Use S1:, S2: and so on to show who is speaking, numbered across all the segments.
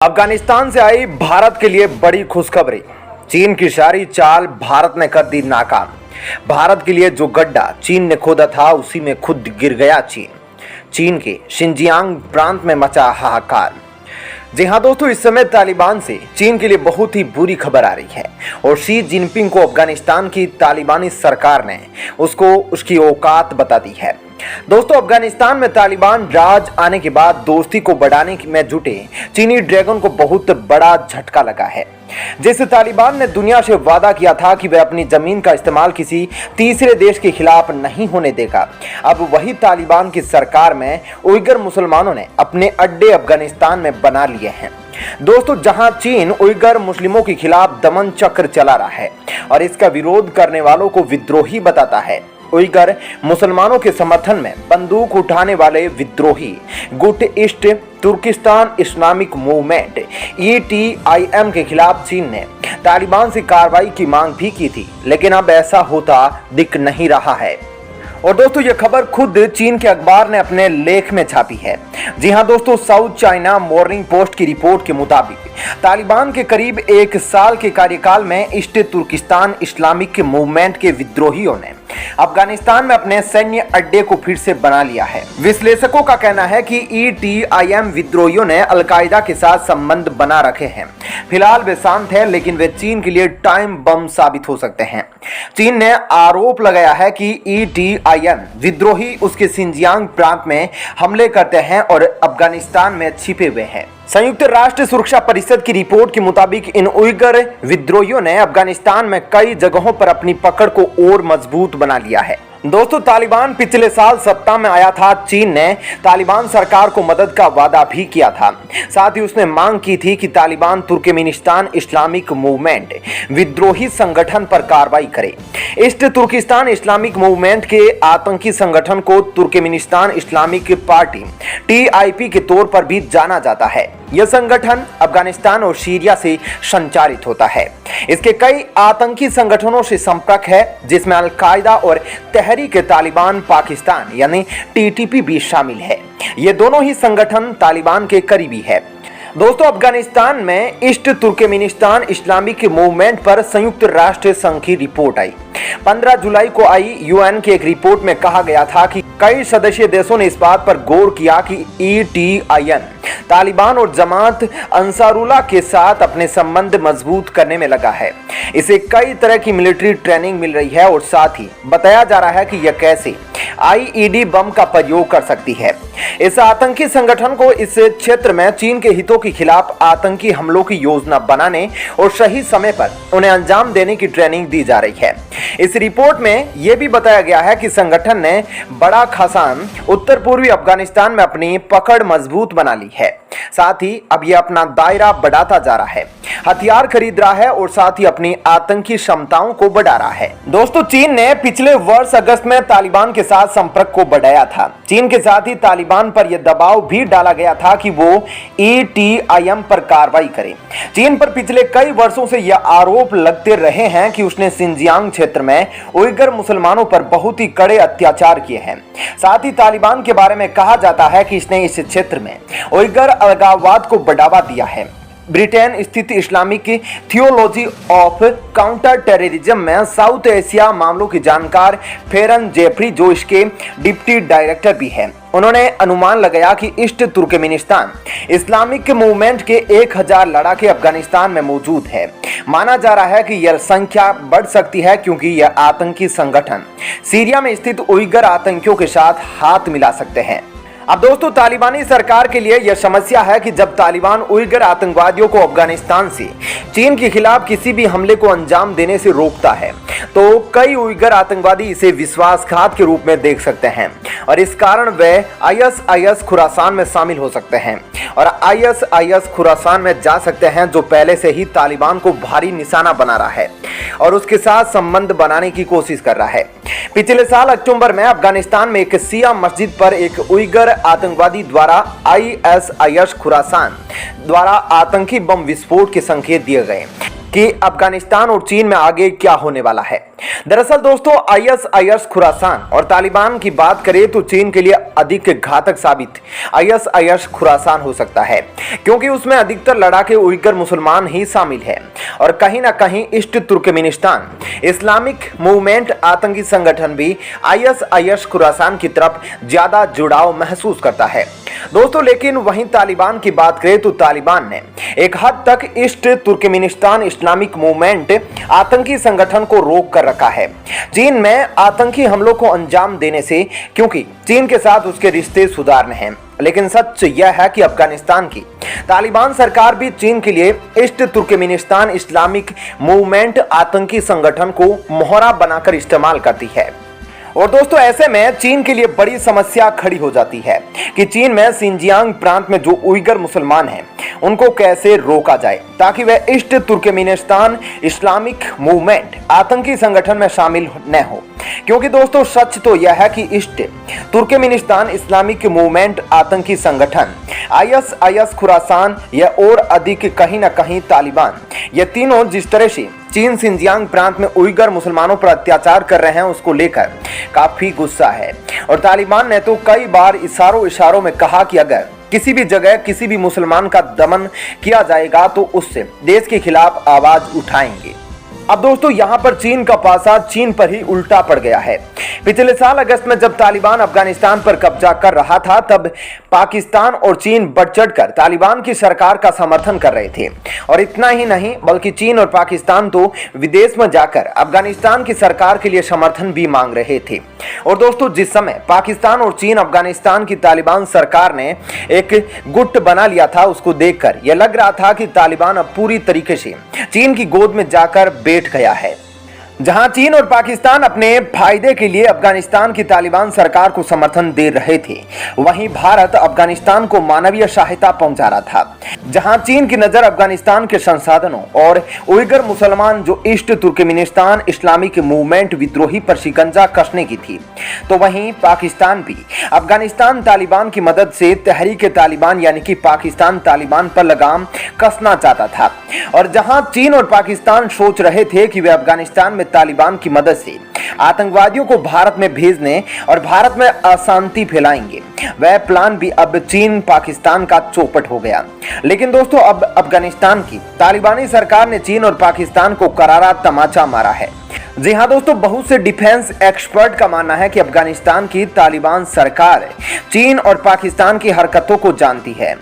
S1: अफगानिस्तान से आई भारत के लिए बड़ी खुशखबरी। चीन की सारी चाल भारत ने कर दी नाकाम। भारत के लिए जो गड्ढा चीन ने खोदा था उसी में खुद गिर गया चीन के शिनजियांग प्रांत में मचा हाहाकार। जी हाँ दोस्तों, इस समय तालिबान से चीन के लिए बहुत ही बुरी खबर आ रही है और शी जिनपिंग को अफगानिस्तान की तालिबानी सरकार ने उसको उसकी औकात बता दी है। दोस्तों, अफगानिस्तान में तालिबान राज आने के बाद दोस्ती को बढ़ाने में जुटे चीनी ड्रैगन को बहुत बड़ा झटका लगा है। जैसे तालिबान ने दुनिया से वादा किया था कि वह अपनी जमीन का इस्तेमाल किसी तीसरे देश के खिलाफ नहीं होने देगा, अब वही तालिबान की सरकार में उइगर मुसलमानों ने अपने अड्डे अफगानिस्तान में बना लिए हैं। दोस्तों, जहां चीन उइगर मुस्लिमों के खिलाफ दमन चक्र चला रहा है और इसका विरोध करने वालों को विद्रोही बताता है, उइगर मुसलमानों के समर्थन में बंदूक उठाने वाले विद्रोही गुट East Turkistan Islamic movement ETIM के खिलाफ चीन ने तालिबान से कार्रवाई की मांग भी की थी, लेकिन अब ऐसा होता दिख नहीं रहा है। और दोस्तों, यह खबर खुद चीन के अखबार ने अपने लेख में छापी है। जी हां दोस्तों, साउथ चाइना मॉर्निंग पोस्ट की रिपोर्ट के मुताबिक तालिबान के करीब एक साल के कार्यकाल में ईस्ट तुर्किस्तान इस्लामिक मूवमेंट के विद्रोहियों ने अफगानिस्तान में अपने सैन्य अड्डे को फिर से बना लिया है। विश्लेषकों का कहना है कि ETIM विद्रोहियों ने अलकायदा के साथ संबंध बना रखे हैं। फिलहाल वे शांत हैं, लेकिन वे चीन के लिए टाइम बम साबित हो सकते हैं। चीन ने आरोप लगाया है कि ETIM विद्रोही उसके शिनजियांग प्रांत में हमले करते हैं और अफगानिस्तान में छिपे हुए हैं। संयुक्त राष्ट्र सुरक्षा परिषद की रिपोर्ट के मुताबिक इन उइगर विद्रोहियों ने अफगानिस्तान में कई जगहों पर अपनी पकड़ को और मजबूत बना लिया है। दोस्तों, तालिबान पिछले साल सत्ता में आया था। चीन ने तालिबान सरकार को मदद का वादा भी किया था। साथ ही उसने मांग की थी कि तालिबान तुर्कमेनिस्तान इस्लामिक मूवमेंट विद्रोही संगठन पर कार्रवाई करे। ईस्ट तुर्किस्तान इस्लामिक मूवमेंट के आतंकी संगठन को तुर्कमेनिस्तान इस्लामिक पार्टी TIP के तौर पर भी जाना जाता है। यह संगठन अफगानिस्तान और सीरिया से संचालित होता है। इसके कई आतंकी संगठनों से संपर्क है, जिसमें अलकायदा और तहरीक तालिबान पाकिस्तान यानी TTP भी शामिल है। ये दोनों ही संगठन तालिबान के करीबी है। दोस्तों, अफगानिस्तान में ईस्ट तुर्कमेनिस्तान इस्लामिक मूवमेंट पर संयुक्त राष्ट्र संघ की रिपोर्ट आई। 15 जुलाई को आई UN की एक रिपोर्ट में कहा गया था कि कई सदस्य देशों ने इस बात पर गौर किया कि ETIM तालिबान और जमात अंसारुल्लाह के साथ अपने संबंध मजबूत करने में लगा है। इसे कई तरह की मिलिट्री ट्रेनिंग मिल रही है और साथ ही बताया जा रहा है कि यह कैसे IED बम का प्रयोग कर सकती है। इस आतंकी संगठन को इस क्षेत्र में चीन के हितों के खिलाफ आतंकी हमलों की योजना बनाने और सही समय पर उन्हें अंजाम देने की ट्रेनिंग दी जा रही है। इस रिपोर्ट में यह भी बताया गया है कि संगठन ने बड़ा खासान उत्तर पूर्वी अफगानिस्तान में अपनी पकड़ मजबूत बना ली है। साथ ही अब यह अपना दायरा बढ़ाता जा रहा है, हथियार खरीद रहा है और साथ ही अपनी आतंकी क्षमताओं को बढ़ा रहा है। दोस्तों, चीन ने पिछले वर्ष अगस्त में तालिबान के साथ संपर्क को बढ़ाया था। चीन के साथ ही तालिबान पर यह दबाव भी डाला गया था कि वो ETIM पर कार्रवाई करे। चीन पर पिछले कई वर्षों से यह आरोप लगते रहे हैं कि उसने शिनजियांग क्षेत्र में उइगर मुसलमानों पर बहुत ही कड़े अत्याचार किए हैं। साथ ही तालिबान के बारे में कहा जाता है कि इसने इस क्षेत्र में उइगर अलगाववाद को बढ़ावा दिया है। ब्रिटेन स्थित Islamic theology of counter terrorism में साउथ एशिया मामलों की जानकार फेरन जेफरी, जो इसके डिप्टी डायरेक्टर भी हैं, उन्होंने अनुमान लगाया कि ईस्ट तुर्कमेनिस्तान इस्लामिक मूवमेंट के 1000 लड़ाके अफगानिस्तान में मौजूद है। माना जा रहा है कि यह संख्या बढ़ सकती है क्योंकि यह आतंकी संगठन सीरिया में स्थित उइगर आतंकियों के साथ हाथ मिला सकते हैं। अब दोस्तों, तालिबानी सरकार के लिए यह समस्या है कि जब तालिबान उइगर आतंकवादियों को अफगानिस्तान से चीन के खिलाफ किसी भी हमले को अंजाम देने से रोकता है, तो कई उइगर आतंकवादी इसे विश्वासघात के रूप में देख सकते हैं और इस कारण वे ISIS खुरासान में शामिल हो सकते हैं और ISIS खुरासान में जा सकते हैं, जो पहले से ही तालिबान को भारी निशाना बना रहा है और उसके साथ संबंध बनाने की कोशिश कर रहा है। पिछले साल अक्टूबर में अफगानिस्तान में एक शिया मस्जिद पर एक उइगर आतंकवादी द्वारा ISIS खुरासान द्वारा आतंकी बम विस्फोट के संकेत दिए गए कि अफगानिस्तान और चीन में आगे क्या होने वाला है। दरअसल दोस्तों ISIS खुरासान और तालिबान की बात करें तो चीन के लिए अधिक घातक साबित ISIS खुरासान हो सकता है, क्योंकि उसमें अधिकतर लड़ाके उइगर मुसलमान ही शामिल है और कहीं ना कहीं ईस्ट तुर्कमेनिस्तान इस्लामिक मूवमेंट आतंकी संगठन भी ISIS खुरासान की तरफ ज्यादा जुड़ाव महसूस करता है दोस्तों। लेकिन वहीं तालिबान की बात करें तो तालिबान ने एक हद तक ईस्ट तुर्कमेनिस्तान इस्लामिक मूवमेंट आतंकी संगठन को रोक कर रखा है चीन में आतंकी हमलों को अंजाम देने से, क्योंकि चीन के साथ उसके रिश्ते सुधारने हैं। लेकिन सच यह है कि अफगानिस्तान की तालिबान सरकार भी चीन के लिए ईस्ट तुर्कमेनिस्तान इस्लामिक मूवमेंट आतंकी संगठन को मोहरा बनाकर इस्तेमाल करती है। और दोस्तों ऐसे में चीन के लिए बड़ी समस्या खड़ी हो जाती है कि चीन में सिंजियांग प्रांत में जो उइगर मुसलमान हैं उनको कैसे रोका जाए ताकि वह ईस्ट तुर्कमेनिस्तान इस्लामिक मूवमेंट आतंकी संगठन में शामिल न हो। क्योंकि दोस्तों सच तो यह है कि ईस्ट तुर्कमेनिस्तान इस्लामिक मूवमेंट आतंकी संगठन ISIS खुरासान या और अधिक कहीं ना कहीं तालिबान, ये तीनों जिस तरह से चीन सिंजियांग प्रांत में उइगर मुसलमानों पर अत्याचार कर रहे हैं उसको लेकर काफी गुस्सा है। और तालिबान ने तो कई बार इशारों में कहा कि अगर किसी भी जगह किसी भी मुसलमान का दमन किया जाएगा तो उससे देश के खिलाफ आवाज उठाएंगे। अब दोस्तों यहाँ पर चीन का पासा चीन पर ही उल्टा पड़ गया है। पिछले साल अगस्त में जब तालिबान अफगानिस्तान पर कब्जा कर रहा था तब पाकिस्तान और चीन बढ़ चढ़कर तालिबान की सरकार का समर्थन कर रहे थे। और इतना ही नहीं बल्कि चीन और पाकिस्तान तो विदेश में जाकर अफगानिस्तान की सरकार के लिए समर्थन भी मांग रहे थे। और दोस्तों जिस समय पाकिस्तान और चीन अफगानिस्तान की तालिबान सरकार ने एक गुट बना लिया था उसको देखकर यह लग रहा था कि तालिबान अब पूरी तरीके से चीन की गोद में जाकर बैठ गया है। जहां चीन और पाकिस्तान अपने फायदे के लिए अफगानिस्तान की तालिबान सरकार को समर्थन दे रहे थे, वहीं भारत अफगानिस्तान को मानवीय सहायता पहुंचा रहा था। जहां चीन की नजर अफगानिस्तान के संसाधनों और उइगर मुसलमान जो ईस्ट तुर्कमेनिस्तान इस्लामिक मूवमेंट विद्रोही पर शिकंजा कसने की थी, तो वहीं पाकिस्तान भी अफगानिस्तान तालिबान की मदद से तहरीक तालिबान यानी कि पाकिस्तान तालिबान पर लगाम कसना चाहता था। और जहां चीन और पाकिस्तान सोच रहे थे कि वे अफगानिस्तान में तालिबान की मदद से आतंकवादियों को भारत में भेजने और भारत में अशांति फैलाएंगे, वह प्लान भी अब चीन पाकिस्तान का चौपट हो गया। लेकिन दोस्तों अब अफगानिस्तान की तालिबानी सरकार ने चीन और पाकिस्तान को करारा तमाचा मारा है। जी हाँ दोस्तों, बहुत से डिफेंस एक्सपर्ट का मानना है कि अफगानिस्तान की तालिबान सरकार चीन और पाकिस्तान की हरकतों को जानती है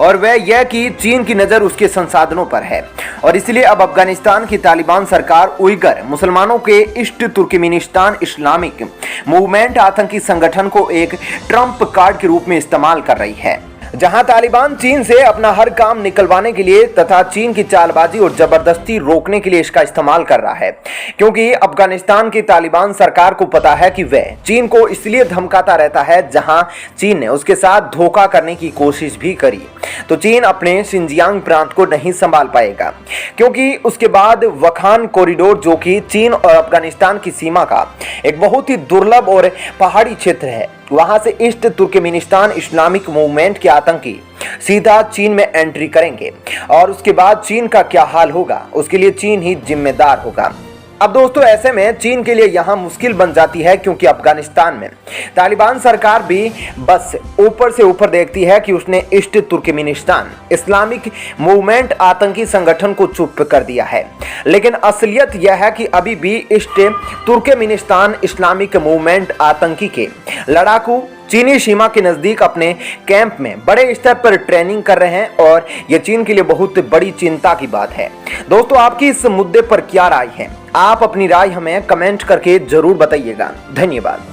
S1: और वह यह कि चीन की नज़र उसके संसाधनों पर है और इसलिए अब अफगानिस्तान की तालिबान सरकार उइगर मुसलमानों के ईस्ट तुर्कमेनिस्तान इस्लामिक मूवमेंट आतंकी संगठन को एक ट्रम्प कार्ड के रूप में इस्तेमाल कर रही है। जहां तालिबान चीन से अपना हर काम निकलवाने के लिए तथा चीन की चालबाजी और जबरदस्ती रोकने के लिए इसका इस्तेमाल कर रहा है, क्योंकि अफगानिस्तान की तालिबान सरकार को पता है कि वह चीन को इसलिए धमकाता रहता है। जहां चीन ने उसके साथ धोखा करने की कोशिश भी करी तो चीन अपने सिंजियांग प्रांत को नहीं संभाल पाएगा, क्योंकि उसके बाद वखान कॉरिडोर जो कि चीन और अफगानिस्तान की सीमा का एक बहुत ही दुर्लभ और पहाड़ी क्षेत्र है, वहां से ईस्ट तुर्कमेनिस्तान इस्लामिक मूवमेंट के आतंकी सीधा चीन में एंट्री करेंगे और उसके बाद चीन का क्या हाल होगा उसके लिए चीन ही जिम्मेदार होगा। अब दोस्तों ऐसे में चीन के लिए यहाँ मुश्किल बन जाती है, क्योंकि अफगानिस्तान में तालिबान सरकार भी बस ऊपर से ऊपर देखती है कि उसने ईस्ट तुर्कमेनिस्तान इस्लामिक मूवमेंट आतंकी संगठन को चुप कर दिया है। लेकिन असलियत यह है कि अभी भी ईस्ट तुर्कमेनिस्तान इस्लामिक मूवमेंट आतंकी के लड़ाकू चीनी सीमा के नजदीक अपने कैंप में बड़े स्तर पर ट्रेनिंग कर रहे हैं और यह चीन के लिए बहुत बड़ी चिंता की बात है। दोस्तों आपकी इस मुद्दे पर क्या राय है? आप अपनी राय हमें कमेंट करके जरूर बताइएगा। धन्यवाद।